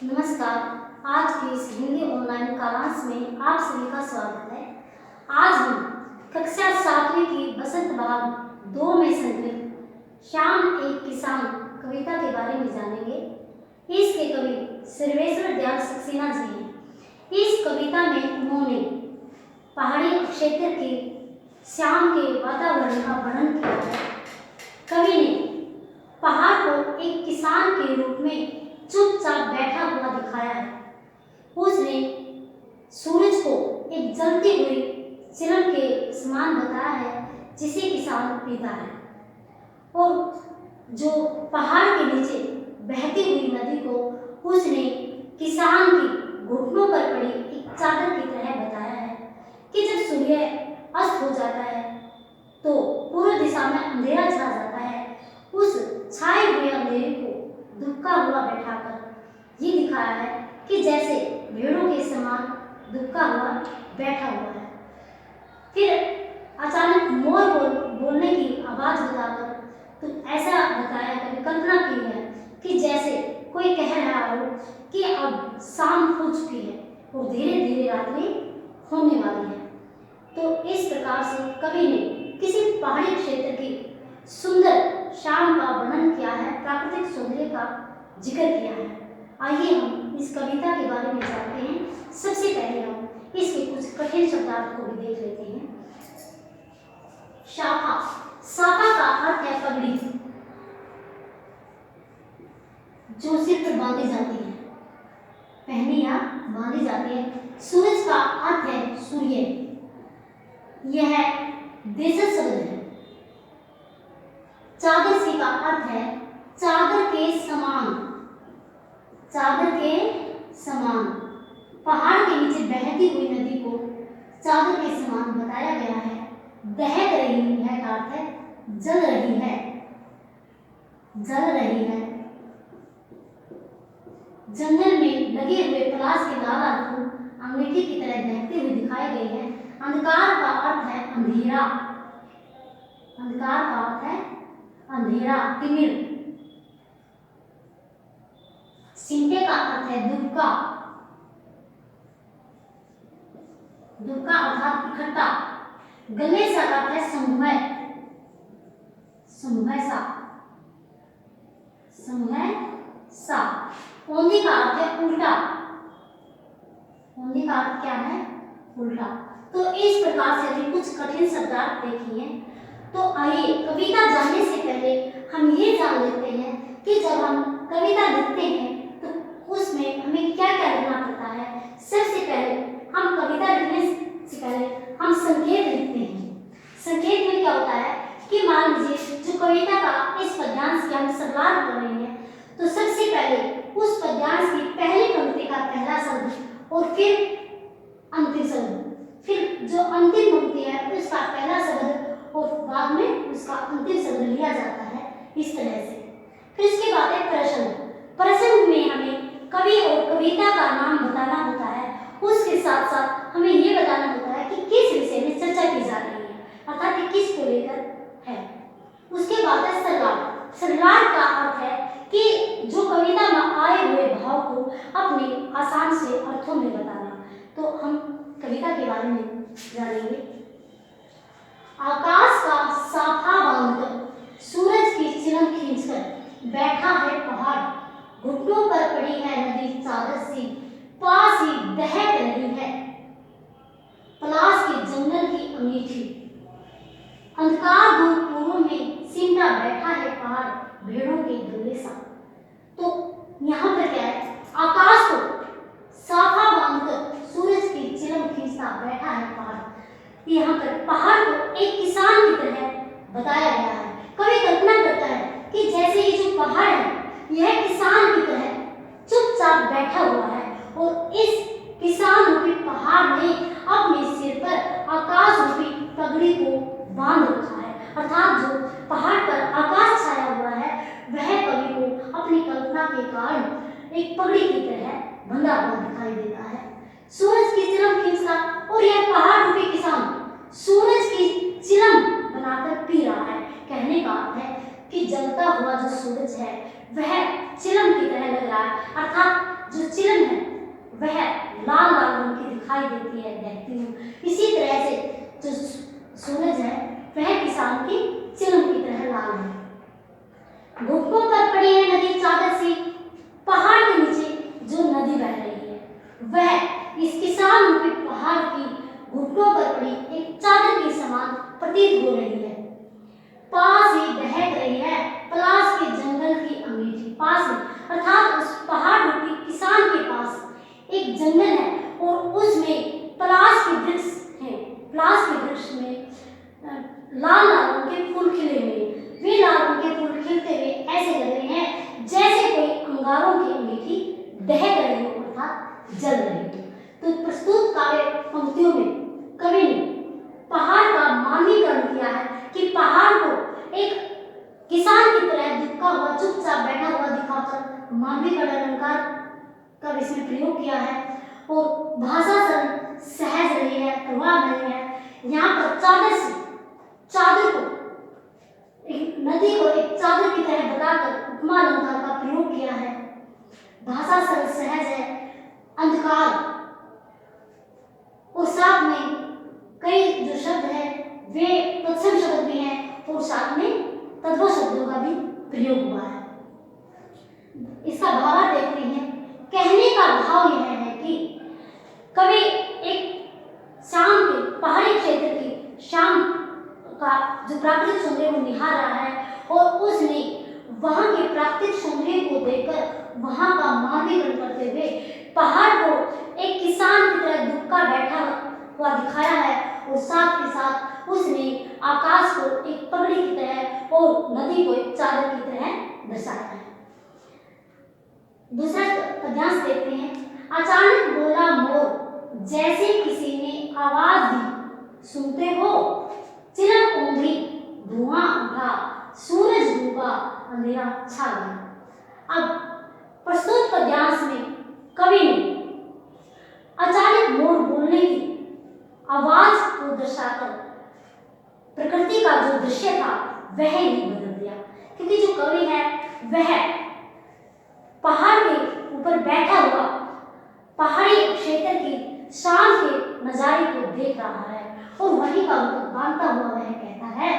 नमस्कार। आज की इस हिंदी ऑनलाइन कालांश में आप सभी का स्वागत है। आज हम कक्षा 7वीं की बसंत बहार 2 में संकलित श्याम एक किसान कविता के बारे में जानेंगे। इसके कवि सर्वेश्वर दयाल सक्सेना जी हैं। इस कविता में उन्होंने पहाड़ी क्षेत्र के श्याम के वातावरण का वर्णन किया है। कवि ने पहाड़ को एक किसान के रूप में चुपचाप बैठा हुआ दिखाया है। उसने सूरज को एक जलती हुई चिलम के समान बताया है जिसे किसान पीता है, और जो पहाड़ के नीचे बहती हुई नदी को उसने किसान की घुटनों पर पड़ी एक चादर की तरह बताया है कि जब सूर्य अस्त हो जाता है तो पूर्व दिशा में अंधेरा छा जाता है। उस छाए हुए अंधेरे को दुबका हुआ बैठाकर ये दिखाया है कि जैसे भेड़ों के समान दुबका हुआ बैठा हुआ है। फिर अचानक मोर बोलने की आवाज बताकर तो ऐसा बताया है, कल्पना की है कि जैसे कोई कह रहा हो कि अब शाम हो चुकी है और धीरे धीरे रात्रि होने वाली है। तो इस प्रकार से कवि ने किसी पहाड़ी क्षेत्र की सुंदर शाम का वर्णन किया है, प्राकृतिक सौंदर्य का जिक्र किया है। आइए हम इस कविता के बारे में जानते हैं। सबसे पहले हम इसके कुछ कठिन शब्दार्थ को भी देख लेते हैं। शाखा, शाखा का अर्थ है पगड़ी, जो सिर पर बांधी जाती है, पहनी या बांधी जाती है। सूरज का अर्थ है सूर्य, यह देशज शब्द है। चादर सी का अर्थ है चादर के समान, चादर के समान। पहाड़ के नीचे बहती हुई नदी को चादर के समान बताया गया है। दहक रही है का अर्थ है जल रही है, जल रही है। जंगल में लगे हुए पलाश के लाल लाल फूल अंगीठी की तरह दहकते हुए दिखाए गए हैं। अंधकार का अर्थ है अंधेरा, अंधकार का अर्थ है अंधेरा, तिमिर। सिंटे का अर्थ है दुबका, दुबका अर्थात इकट्ठा। गले सा का अर्थ है समूह, समूह सा, समूह सा। औंधी का अर्थ है उल्टा, औंधी का अर्थ क्या है? उल्टा। तो इस प्रकार से अभी कुछ कठिन शब्दार्थ देखिए। तो आइए कविता जानने से पहले हम ये जान लेते हैं कि जब हम कविता लिखते हैं तो उसमें हमें क्या क्या लिखना पड़ता है। सबसे पहले हम कविता लिखने से पहले हम संकेत लिखते हैं। संकेत में क्या होता है कि मान लीजिए जो कविता का इस पद्यांश की हम शुरुआत कर रहे हैं, तो सबसे पहले उस पद्यांश की पहली पंक्ति का पहला शब्द और फिर अंतिम शब्द, फिर जो अंतिम पंक्ति है उसका पहला शब्द और बाद में उसका अंतिम शब्द लिया जाता है, इस तरह से। फिर इसके बाद है प्रश्न। प्रश्न में हमें कवि और कविता का नाम बताना होता है। उसके साथ साथ हमें ये बताना होता है कि किस विषय में चर्चा की जा रही है, अर्थात कि किसको लेकर है। उसके बाद है सरलाट। सरलाट का अर्थ है कि जो कविता में आए हुए भाव को अपने आसान से अर्थों में बताना। तो हम कविता के बारे में जानेंगे। आकाश का साफा बांधकर सूरज की चिलम खींचकर बैठा है पहाड़, घुटनों पर पड़ी है नदी चादर सी, पास ही दहक रही है पलाश के जंगल की अंगीठी। अंधकार दूर पूर्व में सिमटा बैठा है पहाड़, भेड़ों के दुल्ले सा। तो यहाँ पर क्या है, आकाश को साफा बांधकर सूरज की चिलम खींचता बैठा है पहाड़। यहाँ पर पहाड़ को एक किसान की तरह बताया गया है। कवि कल्पना करता है कि जैसे ये जो पहाड़ है यह किसान की तरह चुपचाप बैठा हुआ है, और इस किसान रूपी पहाड़ ने अपने सिर पर आकाश रूपी पगड़ी को बांध रखा है। अर्थात जो पहाड़ पर आकाश छाया हुआ है वह कवि को अपनी कल्पना के कारण एक पगड़ी की तरह बंधा हुआ दिखाई देता है। सूरज की चिलम खींचता, और यह पहाड़ रूपी किसान सूरज की चिलम बनाकर पी रहा है। कहने का अर्थ है कि जलता हुआ जो सूरज है वह चिलम की तरह लग रहा है, अर्थात जो होती है दहती हूँ। इसी तरह से जो सूरज है वह किसान की चिलम की तरह लाल है। घुटनों पर पड़ी है नदी चादर सी, पहाड़ के नीचे जो नदी बह रही है वह इस किसान रूपी पहाड़ की घुटनों पर पड़ी एक चादर के समान प्रतीत हो रही है। पास ही बहक रही है पलाश के जंगल की अमेठी। पास ही अर्थात उस पहाड़ रूपी किसान के पास एक जंगल है और उसमें पलाश के वृक्ष हैं। पलाश के वृक्ष में लाल लाल रंग के फूल खिले हुए। वे लाल रंग के फूल खिलते हुए ऐसे लग रहे हैं जैसे कोई अंगारों की अमेठी दहक रही हो अर्थात जल रही हो। तो प्रस्तुत काव्य पंक्तियों में कवि ने पहाड़ का मानवीकरण किया है कि पहाड़ को एक किसान की तरह दुबका हुआ चुपचाप बैठा हुआ दिखाकर मानवीकरण अलंकार का इसमें प्रयोग किया है। और भाषा सरल सहज रही है, प्रवाह रही है। यहाँ पर चादर को एक नदी को एक चादर की तरह बताकर उपमा अलंकार का प्रयोग किया है। भाषा सरल सहज है, अंधकार और साथ में कई जो शब्द है वे तत्सम शब्द भी हैं और साथ में तद्भव शब्दों का भी प्रयोग हुआ है। इसका भाव देखते हैं। कहने का भाव यह है कि कवि एक शाम के पहाड़ी क्षेत्र की शाम का जो प्राकृतिक सौंदर्य को निहार रहा है और उसने वहां के प्राकृतिक सौंदर्य को देखकर वहां का मानवीकरण करते हुए पहाड़ को एक किसान की तरह दुबका बैठा हुआ दिखाया है और साथ ही साथ उसने आकाश को एक पगड़ी की तरह और नदी को एक चादर की तरह दर्शाया है। दूसरा पद्यांश देखते हैं। अचानक बोला मोर जैसे किसी ने आवाज दी, सुनते हो? चिलम ऊंधी, धुआं उठा, सूरज डूबा, अंधेरा छा गया। अब प्रस्तुत पद्यांश में कवि ने अचानक मोर बोलने की आवाज को दर्शाकर प्रकृति का जो दृश्य था वह ही बदल दिया। क्योंकि जो कवि है वह पहाड़ के ऊपर बैठा हुआ पहाड़ी क्षेत्र की शाम के नजारे को देख रहा है और वही का बांधता हुआ वह कहता है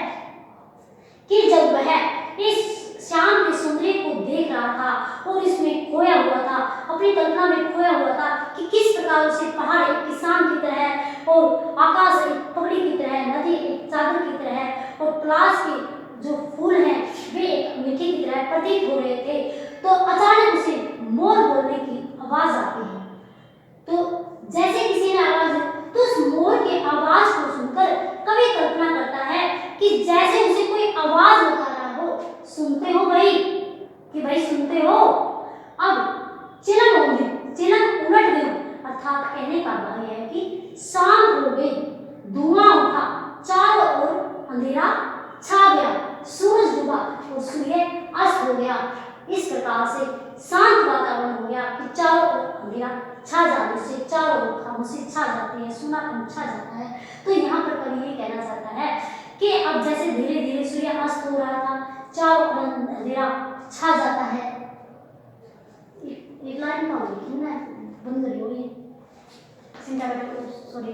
कि जब वह इस शाम के सौंदर्य को देख रहा था और इसमें खोया हुआ था, अपनी कल्पना में खोया हुआ था कि किस प्रकार उसे पहाड़ एक किसान की तरह और आकाश एक पगड़ी की तरह, नदी एक चादर की तरह और पलाश के जो फूल हैं वे एक मीठी की तरह प्रतीत हो रहे थे, तो अचानक उसे मोर बोलने की आवाज आती है। तो जैसे किसी ने आवाज दी तो उस मोर की आवाज को सुनकर कवि कल्पना करता है कि जैसे उसे कोई आवाज लगा रहा हो, सुनते हो भाई, कि भाई सुनते हो? अब चिलम हो गई, चिलम उलट गई, अर्थात कहने का भाव यह है कि शाम हो गई, धुआं उठा, चारों ओर अंधेरा छा गया, सूरज डूबा और सूर्य अस्त हो गया। इस प्रकार से शांत वातावरण हो गया कि चारों ओर अंधेरा छा जाने से चारों ओर खामोशी छा जाती है, सूनापन छा जाता है। तो यहाँ पर कवि ये कहना चाहता है कि अब जैसे धीरे धीरे सूर्य अस्त हो रहा था, चारों ओर अंधेरा छा जाता है। एक लाइन में लिखी ना, बंद करियो ये सिंटा बेटा, सॉरी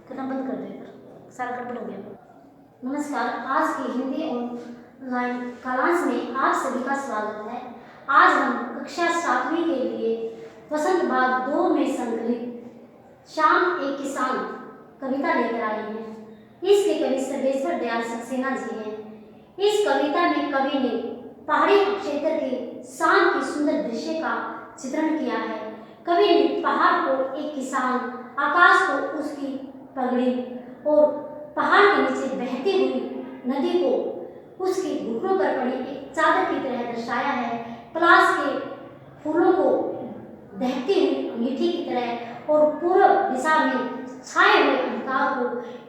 करना बंद कर दे, सारा गड़बड़ हो गया। नमस्कार, आज की हिंदी ऑनलाइन कालांश में आप सभी का स्वागत है। आज हम कक्षा 7वीं के लिए वसंत बाग 2 में संकलित शाम एक किसान कविता लेकर आए हैं। इसके कवि सर्वेश्वर दयाल सक्सेना जी हैं। इस कविता में कवि ने पहाड़ी क्षेत्र के शाम के सुंदर दृश्य का चित्रण किया है। कवि ने पहाड़ को एक किसान, आकाश को उसकी पगड़ी और पहाड़ के नीचे बहती हुई नदी को उसकी घुटनों पर पड़ी एक चादर की तरह दर्शाया है। पलाश के फूलों को दहती हुई मीठी की तरह और पूर्व दिशा में छाए हुए अंधकार को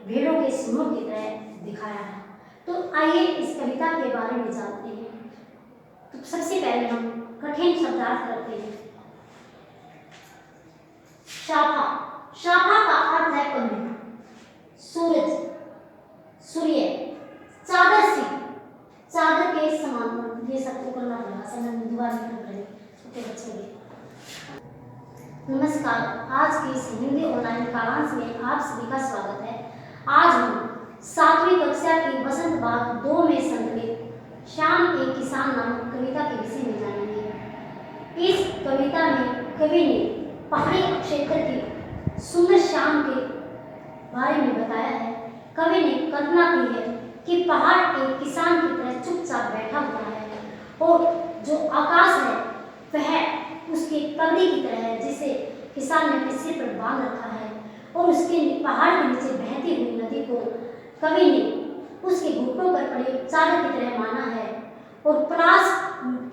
भेड़ों के समूह की तरह दिखाया है। तो आइए इस कविता के बारे में जानते हैं। तो सबसे पहले हम कठिन शब्दार्थ करते हैं। शाखा, शाखा का अर्थ है पगड़ी, सूरज, सूर्य, चादर सी, चादर के समान, ये सबको करना पड़ेगा, समय दोबारा कर रहे छोटे बच्चे के। नमस्कार, आज की इस हिंदी ऑनलाइन कालांश में आप सभी का स्वागत है। आज हम 7वीं कक्षा की बसंत बाग 2 में संकलित शाम एक किसान नामक कविता के विषय में जानेंगे। इस कविता में कवि ने पहाड़ी क्षेत्र की सुंदर शाम के बारे में बताया है। कवि ने कल्पना की है कि पहाड़ एक किसान की तरह चुपचाप बैठा हुआ है और जो आकाश है वह उसकी पगड़ी की तरह है जिसे किसान ने अपने सिर पर बांध रखा है, और उसके पहाड़ के नीचे बहती हुई नदी को कवि ने उसके घुटनों पर पड़े चादर की तरह माना है और पलाश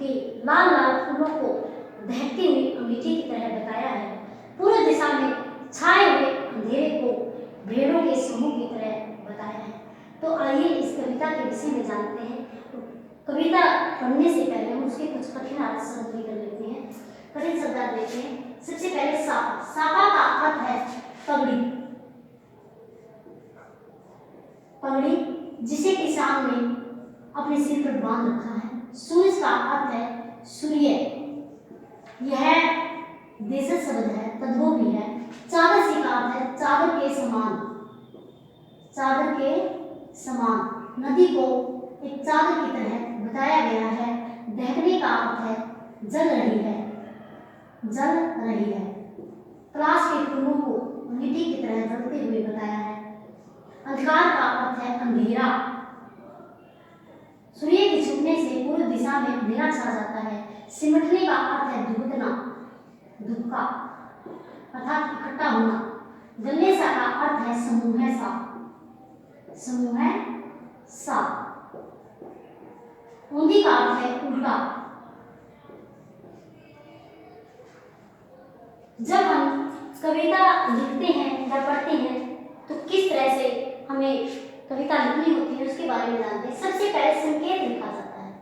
के लाल लाल फूलों को दहकती हुई अंगीठी की तरह बताया है। पूर्व दिशा में छाए हुए अंधेरे को भेड़ों के समूह की तरह बताया है। तो आइए इस कविता के विषय में जानते हैं। कविता पढ़ने से पहले हम उसके कुछ कठिन अर्थ समझ कर लेते हैं। कठिन शब्द देखते हैं। सबसे पहले साफा। साफा का अर्थ है पगड़ी। पगड़ी जिसे किसान ने अपने सिर पर बांध रखा है। सूरज का अर्थ है सूर्य। यह देशज शब्द है, तद्भव भी है। चादर से का अर्थ है चादर के समान। चादर के समान। नदी को एक चादर की तरह बताया गया है। दहकने का अर्थ है जल रही है। जल रही है। पलाश के फूलों को अंगीठी की तरह जलते हुए बताया है। अंधकार का अर्थ है अंधेरा। सूर्य के छुपने से पूर्व दिशा में अंधेरा छा जाता है। सिमटने का अर्थ है धुपकना, धुपका अर्थात इकट्ठा होना। गले सा का अर्थ है समूह सा, समूह सा। ऊंधी का अर्थ है उल्टा। जब हम कविता लिखते हैं या पढ़ते हैं तो किस तरह से हमें कविता लिखनी होती है उसके बारे में जानते हैं। सबसे पहले संकेत लिखा जाता है।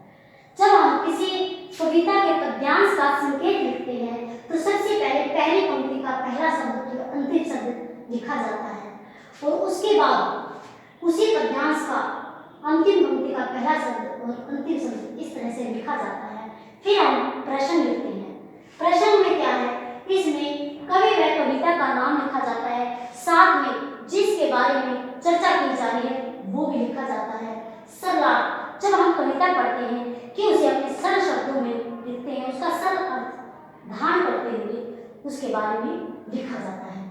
जब हम किसी कविता के पद्यांश का संकेत लिखते हैं तो सबसे पहले पहली पंक्ति का पहला शब्द और अंतिम शब्द लिखा जाता है और उसके बाद उसी पद्यांश का अंतिम पंक्ति का पहला शब्द और अंतिम शब्द इस तरह से लिखा जाता है। फिर हम प्रश्न लिखते हैं। प्रश्न में क्या है, इसमें कवि व कविता का नाम लिखा जाता है, साथ में जिसके बारे में चर्चा की जा रही है वो भी लिखा जाता है। सरलार्थ। जब हम कविता पढ़ते हैं कि उसे अपने सरल शब्दों में लिखते हैं, उसका सरल अर्थ धारण करते हुए उसके बारे में लिखा जाता है।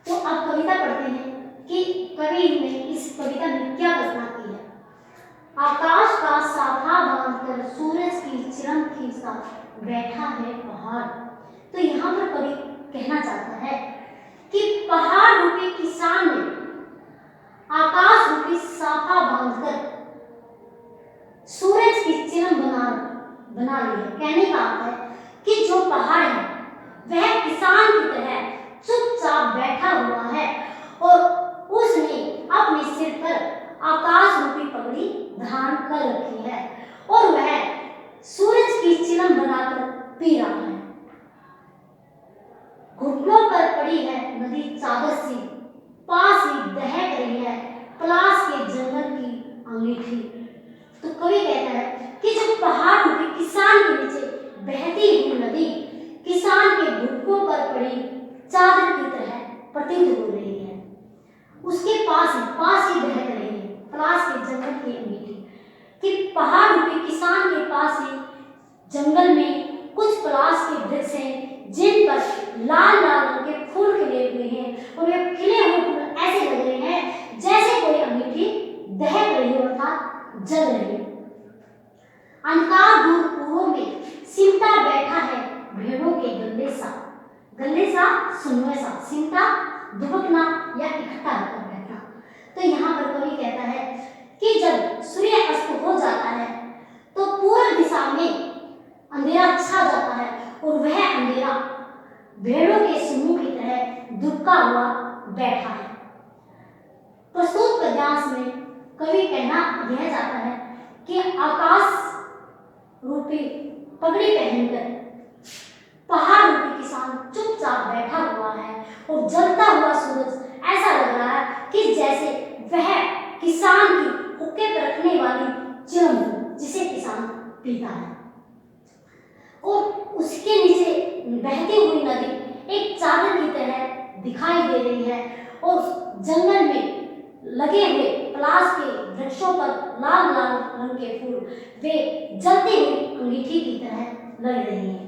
तो अब कविता पढ़ते हैं कि कवि ने इस कविता में क्या कल्पना की है। आकाश का साफा बांधकर सूरज की चिरम खींचता बैठा है पहाड़। तो यहाँ पर कवि कहना चाहता है कि पहाड़ रूपी किसान ने आकाश रूपी साफा बांधकर सूरज की चिरम बना ली है। कहने का अर्थ है कि जो पहाड़ है वह किसान की तरह चुपचाप बैठा हुआ है और उसने अपने सिर पर आकाश रूपी पगड़ी धारण कर रखी है और वह सूरज की चिलम बनाकर पी रहा है। घुटनों पर पड़ी है नदी चादर सी, पास ही दहक रही है पलाश के जंगल की अंगीठी। तो कवि कहता है कि जब पहाड़ रूपी किसान के नीचे बहती हुई नदी किसान के घुटनों पर पड़ी चादर की तरह प्रतीत हो रही है, उसके पास ही बहक रही है पलाश के जंगल की अंगीठी। कि पहाड़ रूपी किसान के पास ही जंगल में कुछ पलाश के वृक्ष हैं जिन पर लाल लाल रंग के फूल खिले हुए हैं और वे खिले हुए फूल ऐसे लग रहे हैं जैसे कोई अंगीठी दहक रही हो अर्थात जल रही है। अंधकार दूर पूर्व में सिमटा बैठा है भेड़ों के गले सा समूह सा। सिमटा दुबकना या इकट्ठा होकर बैठना। तो यहाँ पर कवि कहता है कि जब सूर्य अस्त हो जाता है तो पूर्व दिशा में अंधेरा छा जाता है और वह अंधेरा भेड़ों के समूह की तरह दुबका हुआ बैठा है। प्रस्तुत पद्यांश में कवि कहना यह चाहता है कि आकाश रूपी पगड़ी पहनकर पहाड़ रूपी किसान चुपचाप बैठा हुआ है और जलता हुआ सूरज ऐसा लग रहा है कि जैसे वह किसान की हुक्के पर रखने वाली चिलम जिसे किसान पीता है और उसके नीचे बहती हुई नदी एक चादर की तरह दिखाई दे रही है और जंगल में लगे हुए पलाश के वृक्षों पर लाल लाल रंग के फूल वे जलती हुई अंगीठी की तरह लग रही हैं।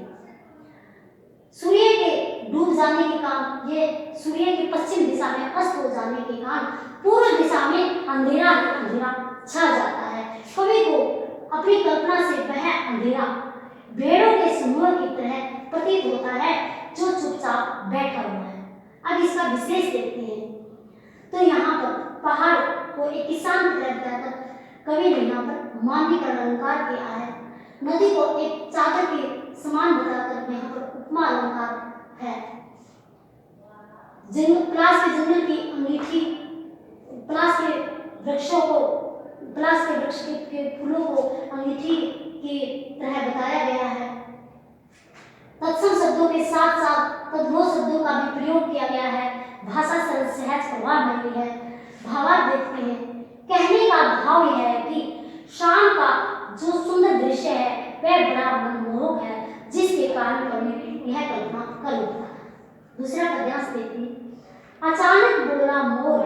सूर्य के डूब जाने के कारण, ये सूर्य के पश्चिम दिशा में अस्त हो जाने के कारण पूर्व दिशा में अंधेरा ही अंधेरा छा जाता है। कवि को अपनी कल्पना से वह अंधेरा भेड़ों के समूह की तरह प्रतीत होता है जो चुपचाप बैठा हुआ है। अब इसका विशेष देखते हैं। तो यहाँ पर पहाड़ को एक किसान की तरह बताकर कवि ने यहाँ पर मानवीकरण अलंकार किया है। नदी को एक चादर के समान बताकर यहाँ पर उपमा अलंकार है। पलाश के जंगल की अंगीठी, पलाश के वृक्षों को, पलाश के वृक्ष के फूलों को अंगीठी की तरह बताया गया है। तत्सम शब्दों के साथ साथ तद्भव शब्दों का भी प्रयोग किया गया है। भाषा सरल सहज प्रवाह मिली है। भावार्थ देखते हैं। कहने का भाव यह है कि शाम का जो सुंदर दृश्य है वह बड़ा मनमोहक है, जिसके कारण कवि यह कल्पना कर उठता है। दूसरा पद्यांश देखते हैं। अचानक बोला मोर,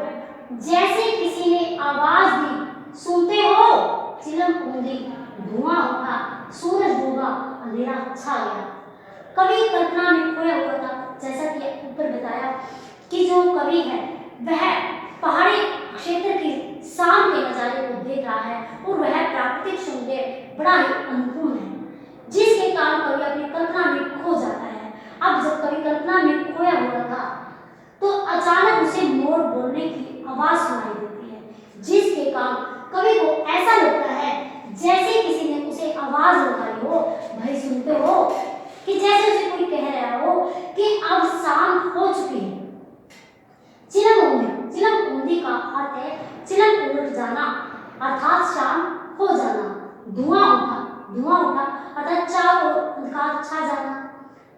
जैसे किसी ने आवाज दी, सुनते हो? चिलम ऊंधी, धुआं उठा, सूरज डूबा, अंधेरा छा गया। कवि कल्पना में खोया हुआ था। जैसा कि ऊपर बताया कि जो कवि है वह पहाड़ी क्षेत्र की शाम के नजारे को देख रहा है और वह प्राकृतिक सौंदर्य बड़ा ही अनुकूल है, जिसके कारण कवि अपनी कल्पना में खो जाता है। अब जब कवि कल्पना में खोया हुआ था तो अचानक उसे मोर बोलने की आवाज सुनाई देती है, जिसके कारण कवि को ऐसा लगता है जैसे किसी ने उसे आवाज लगाई हो, भाई सुनते हो? कि जैसे उसे कोई कह रहा हो कि अब शाम हो चुकी है। चिलम ऊंधी, चिलम ऊंधी का अर्थ है चिलम उलट जाना अर्थात शाम हो जाना। धुआं उठा, धुआं उठा अर्थात चारों ओर अंधकार छा जाना।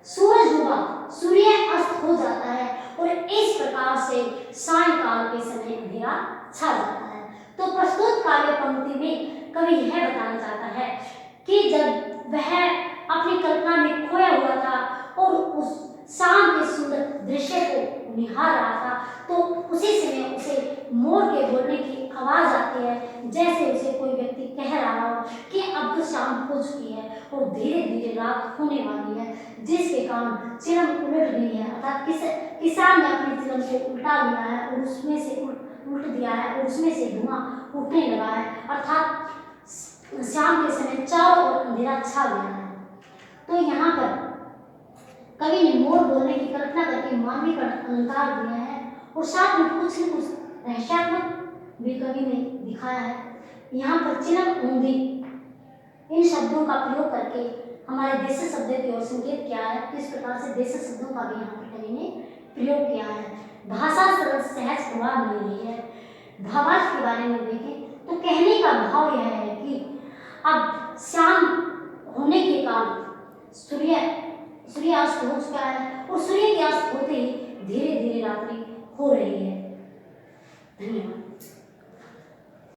सूरज डूबा, सूर्य अस्त हो जाता है और इस प्रकार से सायंकाल के समय अंधेरा छा जाता है। तो प्रस्तुत काव्य पंक्ति में कवि यह बताना चाहता है कि जब वह अपनी कल्पना में खोया हुआ था और उस शाम के सुंदर दृश्य को निहार रहा था, तो उसी समय उसे मोर के बोलने की आवाज आती है, जैसे उसे कोई व्यक्ति कह रहा हो कि अब तो शाम हो चुकी है और धीरे धीरे रात होने वाली है, जिसके कारण चिलम उलट गई है। अर्थात किसान ने अपनी चिलम को उल्टा लिया है और उसमें से उल्ट दिया है और उसमें से धुआं उठने लगा है, अर्थात शाम के समय चारों ओर अंधेरा छा गया है। तो यहाँ पर कवि ने मोर बोलने की कल्पना करके मानवीकरण अलंकार दिया है और साथ में कुछ न कुछ रहस्यात्मक भी कवि ने दिखाया है। यहाँ पर चिलम ऊंधी इन शब्दों का प्रयोग करके हमारे देश शब्द की ओर संकेत किया है। इस प्रकार से देश शब्दों का भी यहाँ पर कवि ने प्रयोग किया है। भाषा सरल सहज प्रवाह मिल रही है। भावार्थ के बारे में देखें तो कहने का भाव यह है कि अब शाम होने के कारण सूर्यास्त हो चुका है और सूर्य के अस्त होते ही धीरे धीरे रात्रि हो रही है। धन्यवाद।